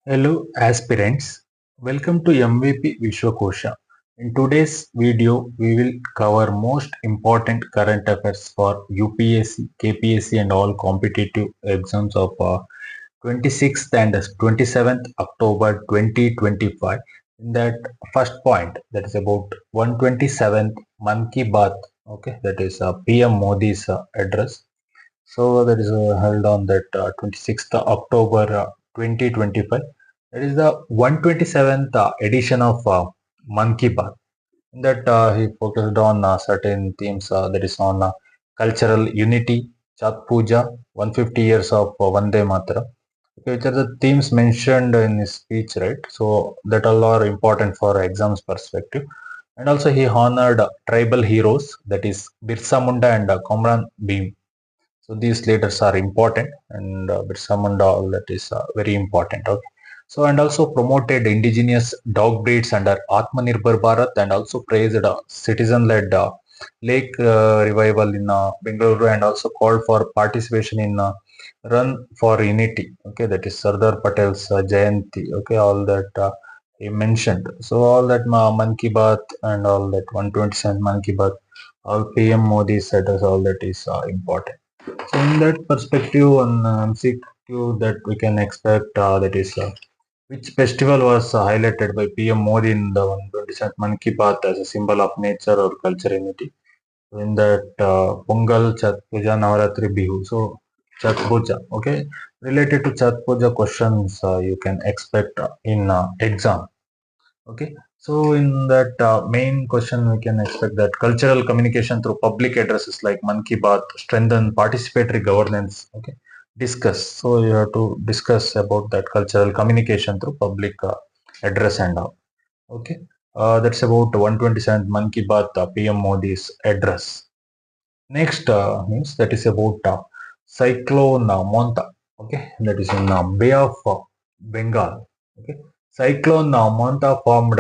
Hello aspirants, welcome to MVP Vishwakosha. In today's video, we will cover most important current affairs for UPSC, KPSC and all competitive exams of 26th and 27th October 2025. In that first point, that is about 127th Mann Ki Baat, okay, that is PM Modi's address. So that is held on that 26th October 2025. That is the 127th edition of Mann Ki Baat. In that he focused on certain themes that is on cultural unity, Chat Puja, 150 years of Vande Mataram. Okay, which are the themes mentioned in his speech, right? So that all are important for exams perspective. And also he honored tribal heroes, that is Birsa Munda and Komran Bhim. So these leaders are important, and Birsa Munda, all that is very important. Okay. So and also promoted indigenous dog breeds under Atmanirbhar Bharat, and also praised citizen-led lake revival in Bengaluru, and also called for participation in Run for Unity. Okay, that is Sardar Patel's Jayanti. Okay, all that he mentioned. So all that Mann Ki Baat and all that 127 Mann Ki Baat, all PM Modi said us all that is important. So in that perspective, on MCQ that we can expect that is which festival was highlighted by PM Modi in the 127th Mann Ki Baat as a symbol of nature or culture unity. So in that Pongal, Chat Puja, Navaratri, Bihu. So Chat Puja, okay, related to Chat Puja questions you can expect in exam. Okay, so in that main question, we can expect that cultural communication through public addresses like Mann Ki Baat strengthen participatory governance. Okay, discuss. So you have to discuss about that cultural communication through public address and all. Okay, that's about 127th Mann Ki Baat PM Modi's address. Next news that is about Cyclone Montha. Okay, that is in Bay of Bengal. Okay, Cyclone Montha formed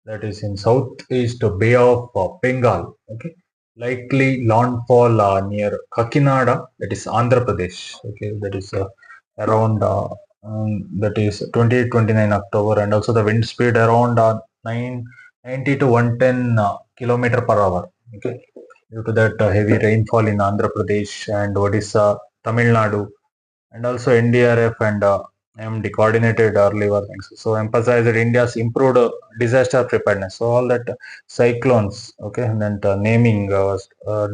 that is in southeast Bay of Bengal. Okay, likely landfall near Kakinada, that is Andhra Pradesh. Okay, that is around that is 28-29 October, and also the wind speed around 90 to 110 kilometer per hour. Okay, due to that heavy rainfall in Andhra Pradesh and Odisha, Tamil Nadu, and also NDRF and MD coordinated early warnings. So emphasized India's improved disaster preparedness. So all that cyclones, okay, and then naming was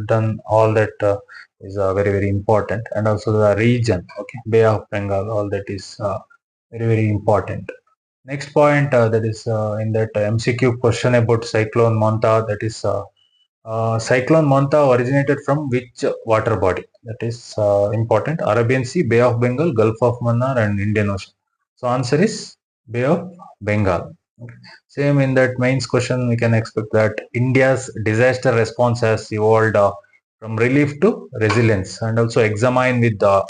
done. All that is very important, and also the region, okay, Bay of Bengal. All that is very important. Next point that is in that MCQ question about Cyclone Montha. That is Cyclone Montha originated from which water body? That is important. Arabian Sea, Bay of Bengal, Gulf of Mannar, and Indian Ocean. So answer is Bay of Bengal. Okay. Same in that mains question, we can expect that India's disaster response has evolved from relief to resilience, and also examine with the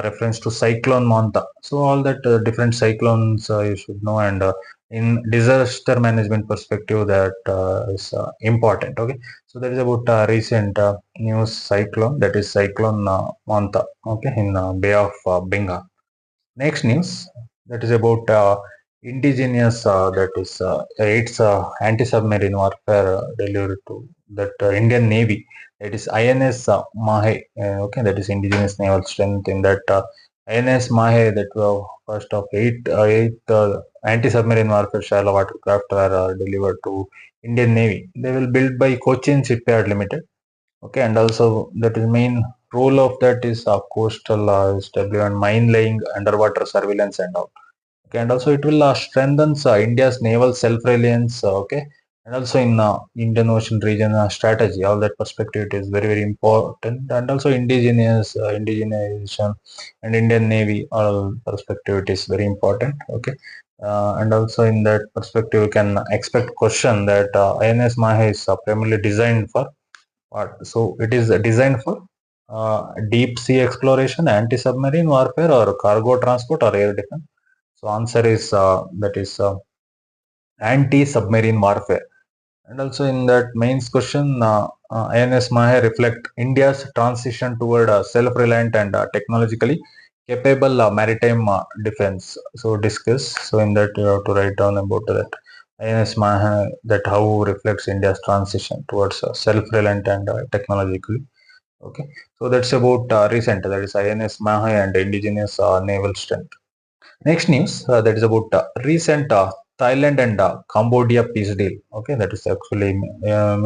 reference to Cyclone Montha. So all that different cyclones you should know, and in disaster management perspective, that is important. Okay. So that is about recent news cyclone, that is Cyclone Montha, okay, in Bay of Bengal. Next news that is about indigenous that is its anti-submarine warfare delivered to that Indian Navy. That is INS Mahe. Okay, that is indigenous naval strength in that INS Mahe. That first of eight anti-submarine warfare shallow watercraft are delivered to Indian Navy. They will build by Cochin Shipyard Limited. Okay, and also that is main role of that is coastal stability and mine laying, underwater surveillance and all. Okay, and also it will strengthens India's naval self-reliance. Okay, and also in Indian Ocean region strategy. All that perspective it is very important, and also indigenous indigenization and Indian Navy all perspective it is very important. Okay. And also in that perspective, you can expect question that INS Mahe is primarily designed for what? So it is designed for deep sea exploration, anti-submarine warfare, or cargo transport, or air defense. So answer is that is anti-submarine warfare. And also in that mains question, INS Mahe reflect India's transition toward self-reliant and technologically capable maritime defense. So discuss. So in that you have to write down about that. INS Mahe, that how reflects India's transition towards self-reliant and technologically. Okay, so that's about recent. That is INS Mahe and indigenous naval strength. Next news, that is about recent Thailand and Cambodia peace deal. Okay, that is actually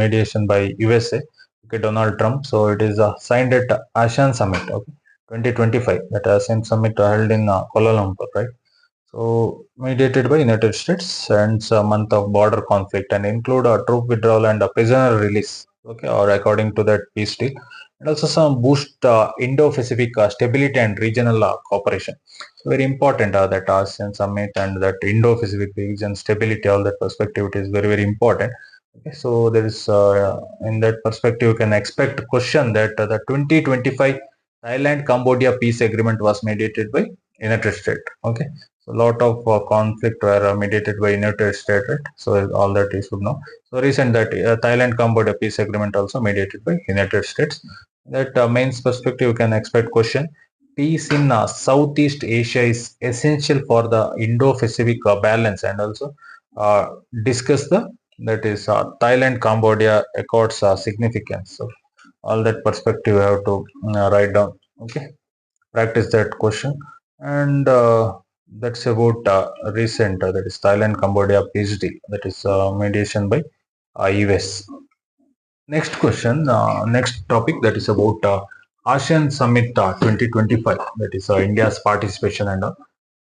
mediation by USA. Okay, Donald Trump. So it is signed at ASEAN Summit. Okay, 2025. That ASEAN Summit held in Kuala Lumpur, right? So mediated by United States, ends a month of border conflict and include a troop withdrawal and a prisoner release. Okay, or according to that peace deal, and also some boost Indo-Pacific stability and regional cooperation. So very important that ASEAN summit and that Indo-Pacific region stability, all that perspective, it is very important. Okay, so there is in that perspective you can expect question that the 2025 Thailand Cambodia peace agreement was mediated by United States. Okay, so a lot of conflict were mediated by United States, right? So all that you should know. So recent that Thailand Cambodia peace agreement also mediated by United States. That mains perspective you can expect question. Peace in Southeast Asia is essential for the Indo-Pacific balance, and also uh, discuss the that is Thailand Cambodia accords significance. So all that perspective you have to write down. Okay, practice that question. And that's about recent, that is Thailand Cambodia peace deal, that is mediation by US. Next question, next topic, that is about ASEAN Summit 2025, that is India's participation and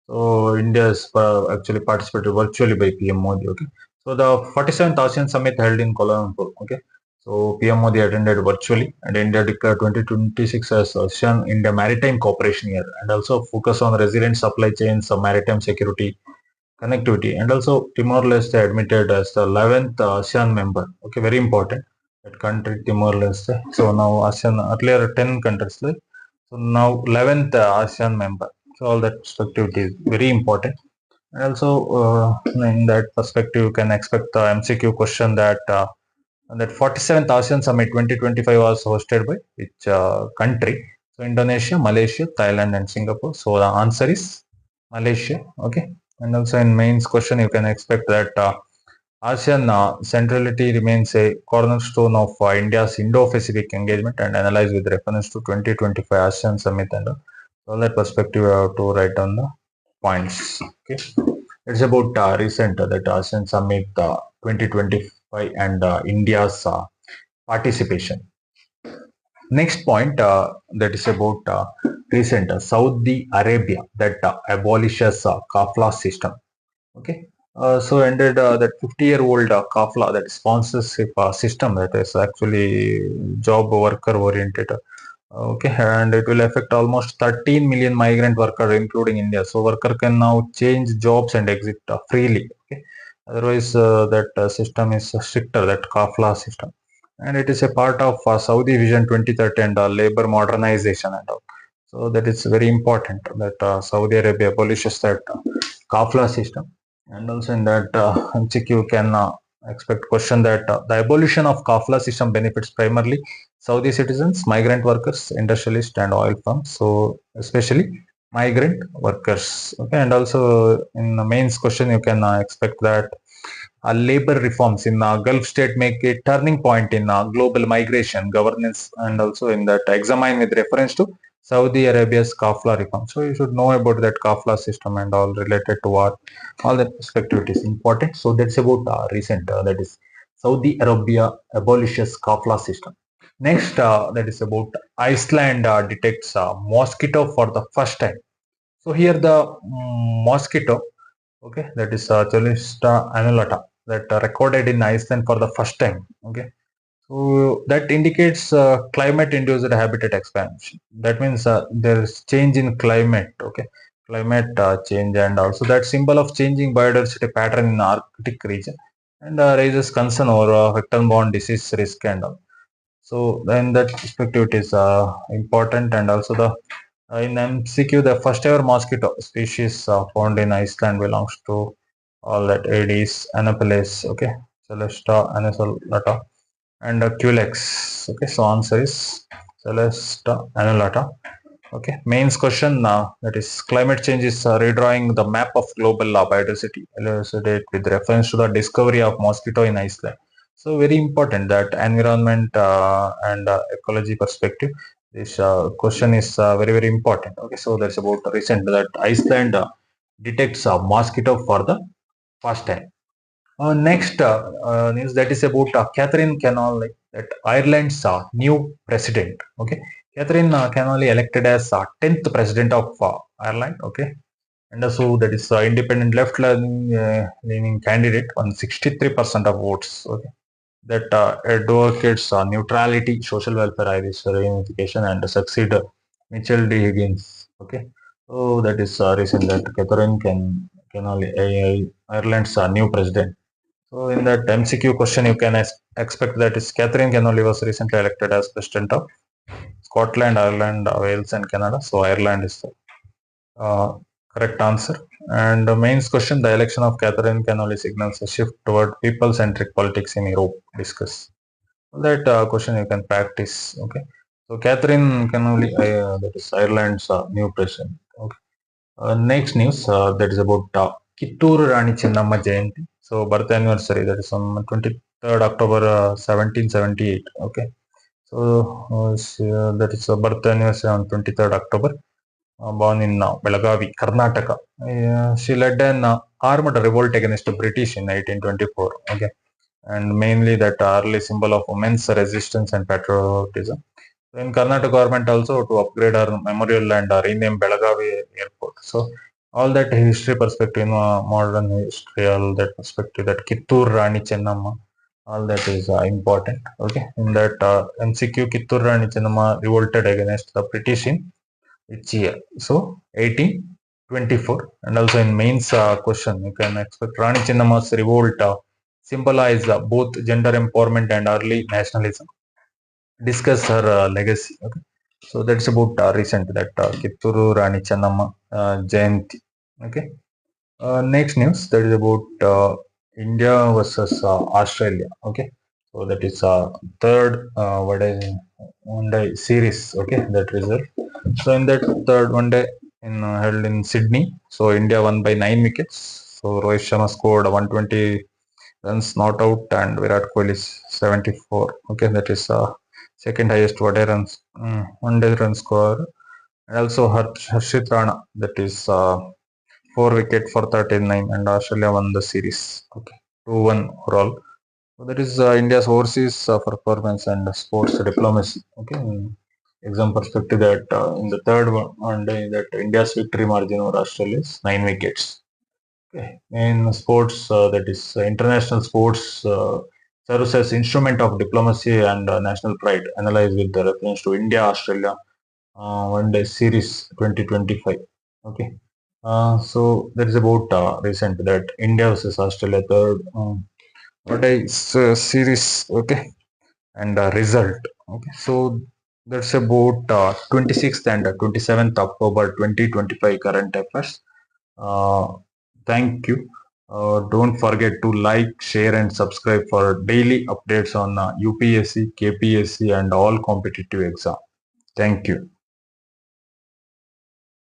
so India is actually participated virtually by PM Modi. Okay, so the 47th ASEAN Summit held in Kuala Lumpur. Okay, so PM Modi attended virtually, and India declared 2026 as ASEAN India Maritime Cooperation Year, and also focus on resilient supply chains, maritime security, connectivity, and also Timor-Leste admitted as the 11th ASEAN member. Okay, very important. That country Timor-Leste. So now ASEAN, earlier 10 countries, right? So now 11th ASEAN member. So all that perspective is very important. And also in that perspective, you can expect the MCQ question that 47th ASEAN Summit 2025 was hosted by which country? So Indonesia, Malaysia, Thailand, and Singapore. So the answer is Malaysia. Okay. And also in mains question, you can expect that ASEAN centrality remains a cornerstone of India's Indo-Pacific engagement and analyzed with reference to 2025 ASEAN Summit, and all that perspective you have to write down the points. Okay, it's about recent that ASEAN Summit 2025 and India's participation. Next point, that is about recent Saudi Arabia that abolishes Kafala system. Okay, so ended that 50-year-old Kafala, that sponsorship system, that is actually job worker oriented. Okay, and it will affect almost 13 million migrant workers, including India. So worker can now change jobs and exit freely. Okay, otherwise that system is stricter, that Kafala system, and it is a part of Saudi Vision 2030 and labor modernization and all. So that is very important that Saudi Arabia abolishes that Kafala system. And also in that MCQ can expect question that the abolition of Kafala system benefits primarily Saudi citizens, migrant workers, industrialists, and oil firms. So especially migrant workers. Okay, and also in the mains question you can expect that labor reforms in Gulf state make a turning point in global migration governance, and also in that examine with reference to Saudi Arabia's Kafala reform. So you should know about that Kafala system and all related to what all that perspective is important. So that's about recent, that is Saudi Arabia abolishes Kafala system. Next, that is about Iceland detects mosquito for the first time. So here the mosquito, okay, that is Cholista annulata, that recorded in Iceland for the first time. Okay, so that indicates climate-induced habitat expansion. That means there is change in climate. Okay, climate change, and also that symbol of changing biodiversity pattern in Arctic region, and raises concern over vector-borne disease risk and all. So then that perspective it is important, and also the in MCQ the first ever mosquito species found in Iceland belongs to all that Aedes Anopheles, okay, Celesta Annulata, and Culex. Okay, so answer is Celesta Annulata. Okay, mains question that is climate change is redrawing the map of global biodiversity, elucidate with reference to the discovery of mosquito in Iceland. So very important that environment and ecology perspective. This question is very important. Okay, so that's about recent that Iceland detects a mosquito for the first time. Next news that is about Catherine Connolly, that Ireland's new president. Okay, Catherine Connolly elected as 10th president of Ireland. Okay, and so that is independent left-leaning candidate on 63% of votes. Okay, that advocates neutrality, social welfare, Irish reunification, and succeed Mitchell D. Higgins. Okay, so that is recent that Connolly, Ireland's new president. So in that MCQ question, you can expect that is Catherine Connolly was recently elected as president of Scotland, Ireland, Wales, and Canada. So Ireland is the uh, correct answer. And the main question: the election of Catherine Connolly signals a shift toward people-centric politics in Europe. Discuss that question. You can practice. Okay. So Catherine Connolly, that is Ireland's new president. Okay. Next news that is about Kittur Rani Chennamma Jayanti. So birth anniversary that is on 23rd October 1778. Okay. So that is a birth anniversary on 23rd October. Born in Belagavi, Karnataka. She led an armed revolt against the British in 1824. Okay. And mainly that early symbol of women's resistance and patriotism. So in Karnataka government also to upgrade our memorial and rename Belagavi airport. So all that history perspective, modern history, all that perspective, that Kittur Rani Chennamma, all that is important. Okay, in that MCQ, Kittur Rani Chennamma revolted against the British in which year? So 1824. And also in mains question, you can expect Rani Chennamma's revolt symbolize both gender empowerment and early nationalism. Discuss her legacy. Okay. So that's about recent that Kitturu Rani Channamma Jayanti. Okay. Next news that is about India versus Australia. Okay. So that is third one day series. Okay, that result. So in that third one day held in Sydney, so India won by 9 wickets. So Rohit Sharma scored 120 runs not out and Virat Kohli is 74. Okay, that is second highest one day run score. And also Harshit Rana, that is 4 wicket for 39, and Australia won the series. Okay, 2-1 overall. So that is India's overseas performance and sports diplomacy. Okay, in exam perspective that in the third one day that India's victory margin over Australia is 9 wickets. Okay. In sports, that is international sports serves as instrument of diplomacy and national pride, analyzed with the reference to India Australia one day series 2025. Okay. So that is about recent that India versus Australia third one day series. Okay, and result. Okay, so that's about 26th and 27th October 2025 current affairs. Uh, Thank you. Don't forget to like, share, and subscribe for daily updates on UPSC, KPSC, and all competitive exam. Thank you.